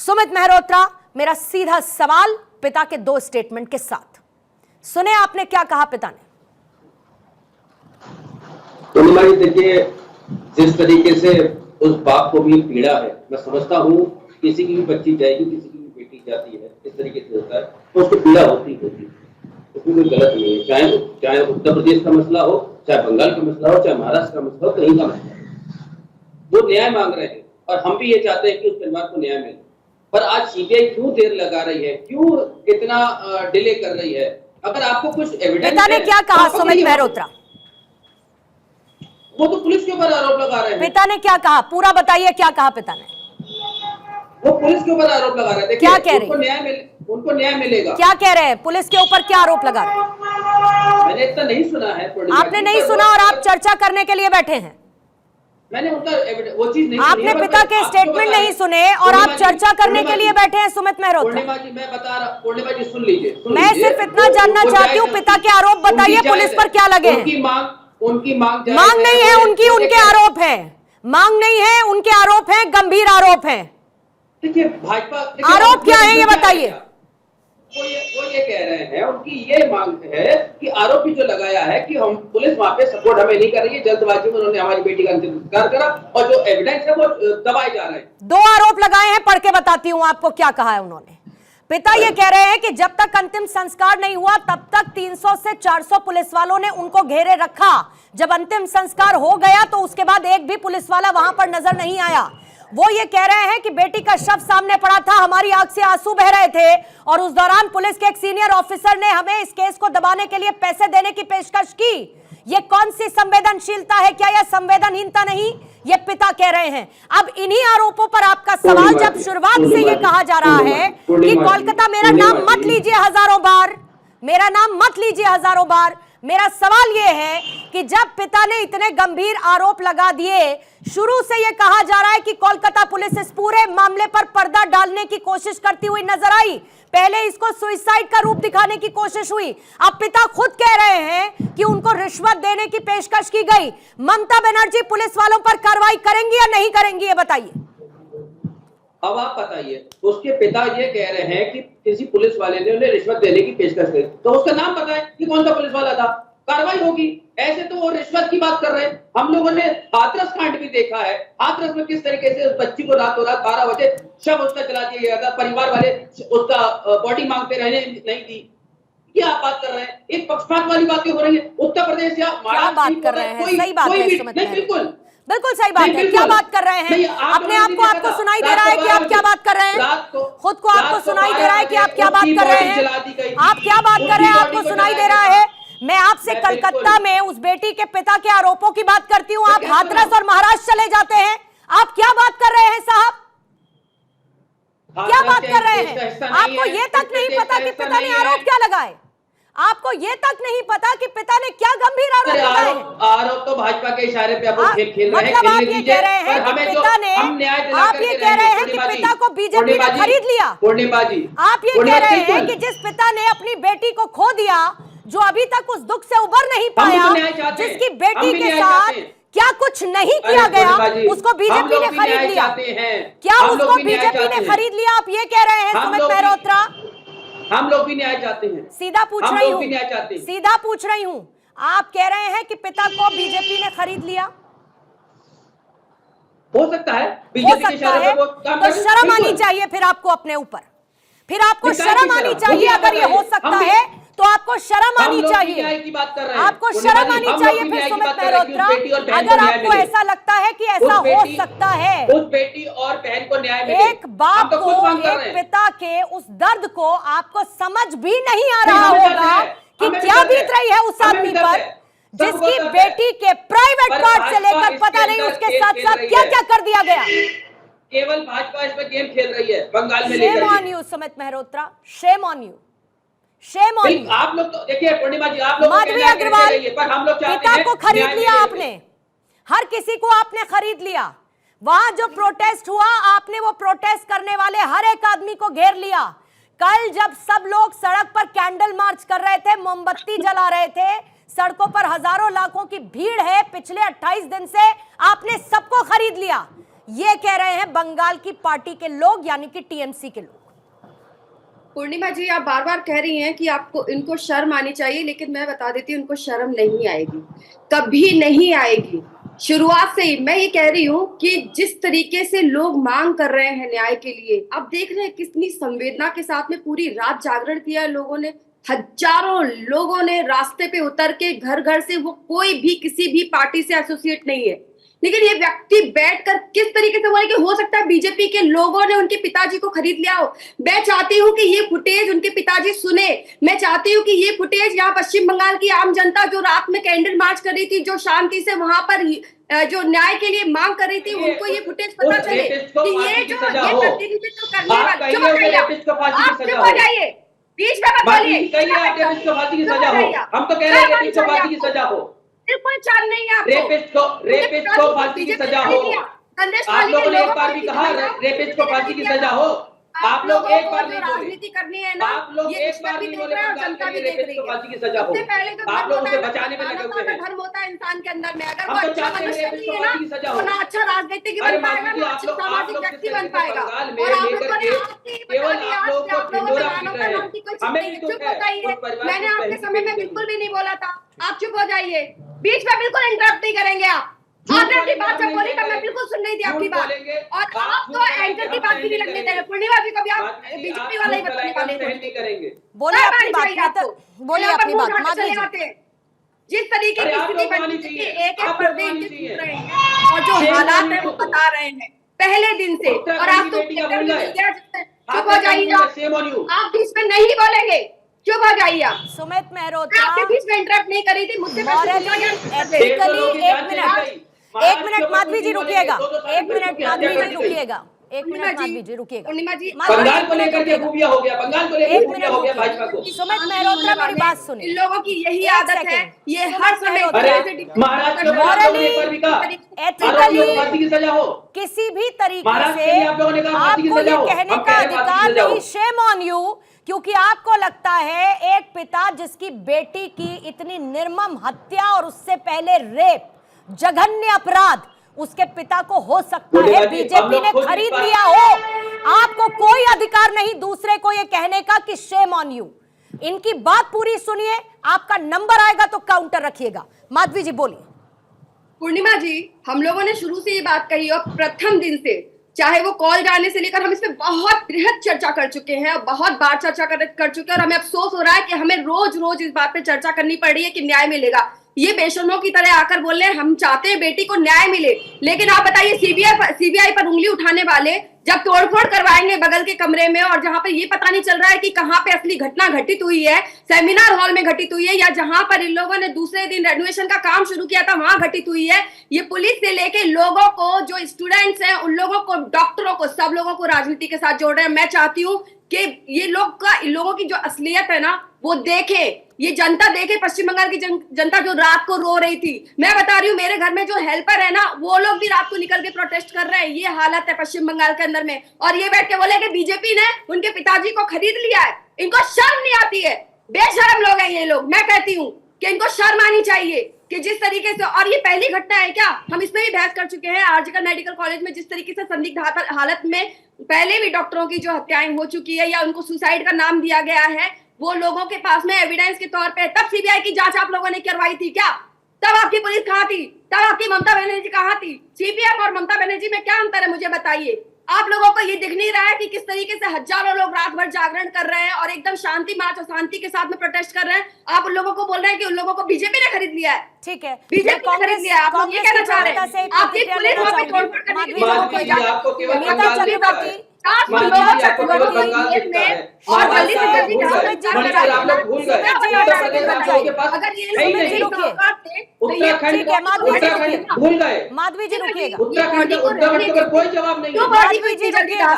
सुमित मेहरोत्रा, मेरा सीधा सवाल पिता के दो स्टेटमेंट के साथ सुने आपने क्या कहा पिता ने। तो देखिए, जिस तरीके से उस बाप को भी पीड़ा है, मैं समझता हूँ किसी की भी बच्ची जाएगी, किसी की भी बेटी जाती है, इस तरीके से होता है तो उसको पीड़ा होती होती, उसमें कोई गलत नहीं है। चाहे उत्तर प्रदेश का मसला हो, चाहे बंगाल का मसला हो, चाहे महाराष्ट्र का मसला हो, कहीं का मसला हो, वो न्याय मांग रहे हैं और हम भी ये चाहते हैं कि उस परिवार को न्याय मिले। पर आज सीबीआई क्यों देर लगा रही है, क्यों इतना डिले कर रही है? अगर आपको कुछ एविडेंस पिता ने क्या कहा सुमित मेहरोत्रा? वो तो पुलिस के ऊपर आरोप लगा रहे हैं। पिता ने क्या कहा, पूरा बताइए क्या कहा पिता ने। वो पुलिस के ऊपर आरोप लगा रहे हैं। क्या कह रहे हैं? उनको न्याय मिलेगा। क्या कह रहे हैं? पुलिस के ऊपर क्या आरोप लगा रहे हैं? मैंने इतना नहीं सुना है। आपने नहीं सुना और आप चर्चा करने के लिए बैठे हैं। मैंने उनका वो चीज नहीं आपने सुनी, पिता के स्टेटमेंट नहीं सुने और आप चर्चा करने के लिए बैठे हैं सुमित मेहरोत्रा। पूर्णिमा जी, मैं बता रहा, पूर्णिमा जी सुन लीजिए। मैं सिर्फ इतना जानना चाहती हूँ, पिता के आरोप बताइए पुलिस पर क्या लगे हैं। उनकी मांग नहीं है उनकी, उनके आरोप है। मांग नहीं है, उनके आरोप है, गंभीर आरोप है। देखिए भाजपा, आरोप क्या है ये बताइए। वो ये कह रहे हैं, उनकी ये मांग है कि आरोप भी जो लगाया है कि हम पुलिस वहां पे सपोर्ट हमें नहीं कर रही है, जल्दबाजी में उन्होंने हमारी बेटी का अंतिम संस्कार करा और जो एविडेंस है वो दबाए जा रहे हैं। दो आरोप लगाए हैं, पढ़ के बताती हूं आपको क्या कहा है उन्होंने। पिता ये कह रहे हैं कि जब तक अंतिम संस्कार नहीं हुआ तब तक 300 से 400 पुलिस वालों ने उनको घेरे रखा। जब अंतिम संस्कार हो गया तो उसके बाद एक भी पुलिस वाला वहां पर नजर नहीं आया। वो ये कह रहे हैं कि बेटी का शव सामने पड़ा था, हमारी आंख से आंसू बह रहे थे और उस दौरान पुलिस के एक सीनियर ऑफिसर ने हमें इस केस को दबाने के लिए पैसे देने की पेशकश की। ये कौन सी संवेदनशीलता है? क्या यह संवेदनहीनता नहीं? ये पिता कह रहे हैं। अब इन्हीं आरोपों पर आपका सवाल, जब शुरुआत से ये कहा जा रहा है कि कोलकाता मेरा नाम मत लीजिए हजारों बार, मेरा नाम मत लीजिए हजारों बार, मेरा सवाल यह है कि जब पिता ने इतने गंभीर आरोप लगा दिए, शुरू से यह कहा जा रहा है कि कोलकाता पुलिस इस पूरे मामले पर पर्दा डालने की कोशिश करती हुई नजर आई। पहले इसको सुसाइड का रूप दिखाने की कोशिश हुई। अब पिता खुद कह रहे हैं कि उनको रिश्वत देने की पेशकश की गई। ममता बनर्जी पुलिस वालों पर कार्रवाई करेंगी या नहीं करेंगी, ये बताइए। अब आप बताइए, उसके पिता ये कह रहे हैं कि किसी पुलिस वाले ने उन्हें रिश्वत देने की पेशकश की, तो उसका नाम बताएं कि कौन सा पुलिस वाला था, कार्रवाई होगी। ऐसे तो वो रिश्वत की बात कर रहे हैं। हम लोगों ने हाथरस कांड भी देखा है। हाथरस में किस तरीके से उस बच्ची को रातों रात 12 बजे शव उसका चला दिया गया था, परिवार वाले उसका बॉडी मांगते रहने नहीं दी। ये आप बात कर रहे हैं, एक पक्षपात वाली बातें हो रही है। उत्तर प्रदेश या महाराष्ट्र बात कर रहे हैं, सही बात है सुमित, बिल्कुल बिल्कुल सही बात है। क्या बात कर रहे हैं? अपने आप को आपको सुनाई दे रहा है कि आप क्या बात कर रहे हैं? खुद को आपको सुनाई दे रहा है कि आप क्या बात कर रहे हैं? आप क्या बात कर रहे हैं? आपको सुनाई दे रहा है? मैं आपसे कलकत्ता में उस बेटी के पिता के आरोपों की बात करती हूँ, आप हाथरस और महाराष्ट्र चले जाते हैं। आप क्या बात कर रहे हैं साहब? क्या बात कर रहे हैं? आपको ये तक नहीं पता कि पिता ने आरोप क्या लगाए? आपको ये तक नहीं पता कि पिता ने क्या गंभीर आरोप लगाए हैं? आरोप तो भाजपा के इशारे पे आप खेल रहे हैं। मतलब आप ये कह रहे हैं कि पिता ने, आप ये कह रहे हैं कि पिता को बीजेपी ने खरीद लिया। पूर्णिमा जी, आप ये कह रहे हैं कि जिस पिता ने अपनी बेटी को खो दिया, जो अभी तक उस दुख से उबर नहीं पाया, जिसकी बेटी के साथ क्या कुछ नहीं किया गया, उसको बीजेपी ने खरीद लिया। क्या उसको बीजेपी ने खरीद लिया? आप ये कह रहे हैं सुमित मेहरोत्रा? हम लोग भी न्याय चाहते हैं। सीधा पूछ रही हूँ, सीधा पूछ रही हूँ। आप कह रहे हैं कि पिता को बीजेपी ने खरीद लिया? हो सकता है, हो सकता है। तो शर्म आनी चाहिए फिर आपको अपने ऊपर, फिर आपको शर्म आनी चाहिए। अगर ये हो सकता है तो आपको शर्म आनी चाहिए, आपको शर्म आनी चाहिए। फिर सुमित मेहरोत्रा, अगर आपको ऐसा लगता है कि ऐसा हो सकता है, उस बेटी और बहन को न्याय मिले, एक बाप को, एक पिता के उस दर्द को आपको समझ भी नहीं आ रहा होगा कि क्या बीत रही है उस आदमी पर, जिसकी बेटी के प्राइवेट पार्ट से लेकर पता नहीं उसके साथ साथ क्या क्या कर दिया गया। केवल भाजपा इसमें गेम खेल रही है बंगाल में। Shame on you Sumit Mehrotra, shame on you, shame on you. आप लोग तो देखिए पूर्णिमा जी, आप लोग माधवी अग्रवाल, पर हम लोग पिता को खरीद लिया आपने, हर किसी को आपने खरीद लिया। वहां जो प्रोटेस्ट हुआ, आपने वो प्रोटेस्ट करने वाले हर एक आदमी को घेर लिया। कल जब सब लोग सड़क पर कैंडल मार्च कर रहे थे, मोमबत्ती जला रहे थे, सड़कों पर हजारों लाखों की भीड़ है, पिछले 28 दिन से आपने सबको खरीद लिया। ये कह रहे हैं बंगाल की पार्टी के लोग, यानी कि टीएमसी के लोग। पूर्णिमा जी, आप बार बार कह रही हैं कि आपको इनको शर्म आनी चाहिए, लेकिन मैं बता देती हूँ इनको शर्म नहीं आएगी, कभी नहीं आएगी। शुरुआत से ही मैं ये कह रही हूँ कि जिस तरीके से लोग मांग कर रहे हैं न्याय के लिए, आप देख रहे हैं कितनी संवेदना के साथ में पूरी रात जागरण किया लोगों ने। हजारों लोगों ने रास्ते पे उतर के घर घर से, वो कोई भी किसी भी पार्टी से एसोसिएट नहीं है, लेकिन ये व्यक्ति बैठकर किस तरीके से बोले कि हो सकता है बीजेपी के लोगों ने उनके पिताजी को खरीद लिया हो। मैं चाहती हूँ कि ये फुटेज उनके पिताजी सुने। मैं चाहती हूँ कि ये फुटेज यहाँ पश्चिम बंगाल की आम जनता जो रात में कैंडल मार्च कर रही थी, जो शांति से वहां पर जो न्याय के लिए मांग कर रही थी, उनको ये फुटेज पता चले कि ये जो ये प्रतिनिधित्व करने वाले, चुप हो जाइए, बीच में मत बोलिए। हम तो कह रहे हैं रेपिस्ट को फांसी की सजा हो। बिल्कुल चाल नहीं है आपको। रेपिस्ट को फांसी की सजा हो। आप लोगों ने एक बार भी कहा रेपिस्ट को फांसी की सजा हो? आप लोग एक बार नहीं बोले। राजनीति करनी है ना, आप लोग एक बार नहीं बोले जनता भी देख रही है। फांसी की सजा हो। आप लोग उसे बचाने में लगे हुए हैं। धर्म होता है इंसान के अंदर में, अगर हम वो तो अच्छा चाहते हैं मनुष्य रेपिस्ट नहीं को है फांसी की ना, सजा तो हो। ना अच्छा राजनीतिक अरे बन पाएगा, माधुरी जी, ना आप अच्छा लोग सामाजिक व्यक्ति बन पाएगा। बंगाल में और आप लेकर लोगों ने के आज की केवल बता आप दिया, लोगों आज को आप लोगों ढिंढोरा मानव पीट का रहे नाम की कोई हैं। चीज हमें नहीं भी है। दुख चुप है हो जाइए, उस परिवार मैंने की आपके बहन की समय में बेटी बिल्कुल भी नहीं बोला था। आप चुप हो जाइए, बीच में बिल्कुल इंटरप्ट नहीं करेंगे आप। आपने अपनी बात जब बोली तब मैं बिल्कुल सुन रही थी आपकी बात, और आप तो एंकर की बात भी नहीं लगने दे रहे। पूर्णिमा जी को भी आप बीजेपी वाला ही बताने वाले हैं। बोलिए अपनी बात, बोलिए अपनी बात माधुरी जी। जिस तरीके की स्थिति बनी थी, एक एक पर्दे इनके टूट रहे हैं, और जो हालात है वो बता रहे हैं पहले दिन से। और आज तो चुप हो जाइए आप बीच में नहीं बोलेंगे, चुप हो जाइए आप। सुमित मैं मेहरोत्रा आपके बीच में इंटरप्ट नहीं करी थी, मुद्दे पर एथिकली एक मिनट माधवी जी रुकिएगा, एक मिनट माधवी जी रुकिएगा, एक मिनट माधवी जी रुकिएगा। पूर्णिमा जी, बंगाल को लेकर के खूबिया हो गया, बंगाल को लेकर खूबिया हो गया भाजपा को। सुमित मेहरोत्रा मेरी बात सुनिए। इन लोगों की यही एक आदत है, सेकंड। ये सुमित हर समय मेहरोत्रा, महाराष्ट्र में आप लोगों ने एक बार भी कहा आरोपियों को फांसी की सजा हो। किसी भी तरीके महाराष्ट्र से में आप लोगों ने कहा फांसी की आपको सजा ये हो। कहने हम का कह रहे हैं फांसी अधिकार की सजा हो। नहीं, शेम ऑन यू, क्योंकि आपको लगता है एक पिता जिसकी बेटी की इतनी निर्मम हत्या और उससे पहले रेप, जघन्य अपराध, उसके पिता को हो सकता है बीजेपी ने खरीद लिया हो। आपको कोई अधिकार नहीं दूसरे को ये कहने का कि शेम ऑन यू। इनकी बात पूरी सुनिए, आपका नंबर आएगा तो काउंटर रखिएगा। माधवी जी बोलिए। पूर्णिमा जी, हम लोगों ने शुरू से ये बात कही और प्रथम दिन से, चाहे वो कॉल जाने से लेकर, हम इस पे बहुत बृहद चर्चा कर चुके हैं, बहुत बार चर्चा कर चुके हैं, और हमें अफसोस हो रहा है कि हमें रोज रोज इस बात पे चर्चा करनी पड़ रही है कि न्याय मिलेगा। ये बेशर्मों की तरह आकर बोल रहे हैं हम चाहते हैं बेटी को न्याय मिले, लेकिन आप बताइए सीबीआई पर उंगली उठाने वाले जब तोड़फोड़ करवाएंगे बगल के कमरे में, और जहां पर ये पता नहीं चल रहा है कि कहां पे असली घटना घटित हुई है, सेमिनार हॉल में घटित हुई है या जहां पर इन लोगों ने दूसरे दिन रेनोवेशन का काम शुरू किया था वहां घटित हुई है। ये पुलिस से लेके लोगों को, जो स्टूडेंट्स हैं उन लोगों को, डॉक्टरों को, सब लोगों को राजनीति के साथ जोड़ रहे हैं। मैं चाहती हूँ कि ये इन लोगों की जो असलियत है ना वो देखे, ये जनता देखे, पश्चिम बंगाल की जनता जो रात को रो रही थी। मैं बता रही हूँ, मेरे घर में जो हेल्पर है ना वो लोग भी रात को निकल के प्रोटेस्ट कर रहे हैं। ये हालत है पश्चिम बंगाल के अंदर में, और ये बैठ के बोले कि बीजेपी ने उनके पिताजी को खरीद लिया है। इनको शर्म नहीं आती है, बेशर्म लोग हैं ये लोग। मैं कहती हूँ कि इनको शर्म आनी चाहिए कि जिस तरीके से, और ये पहली घटना है क्या, हम इसमें भी बहस कर चुके हैं। आरजीकर मेडिकल कॉलेज में जिस तरीके से संदिग्ध हालत में पहले भी डॉक्टरों की जो हत्याएं हो चुकी है या उनको सुसाइड का नाम दिया गया है, वो लोगों के पास में एविडेंस के तौर पे, तब सीबीआई की जांच आप लोगों ने करवाई थी क्या? तब आपकी पुलिस कहां थी? तब आपकी ममता बनर्जी कहां थी? सीपीएम और ममता बनर्जी में क्या अंतर है मुझे बताइए। आप लोगों को ये दिख नहीं रहा है कि किस तरीके से हजारों लोग रात भर जागरण कर रहे हैं और एकदम शांति मार्च और शांति के साथ में प्रोटेस्ट कर रहे हैं। आप उन लोगों को बोल रहे हैं कि उन लोगों को बीजेपी ने खरीद लिया है। ठीक है, बीजेपी ने खरीद लिया है। आप लोग ये कहना चाह रहे हैं आपकी पुलिस वहां पे तोड़फोड़ करने के लिए लोगों को इजाजत माधवी जी रुकिएगा, उत्तराखंड का कोई जवाब नहीं है। माधवी जी रुकिएगा।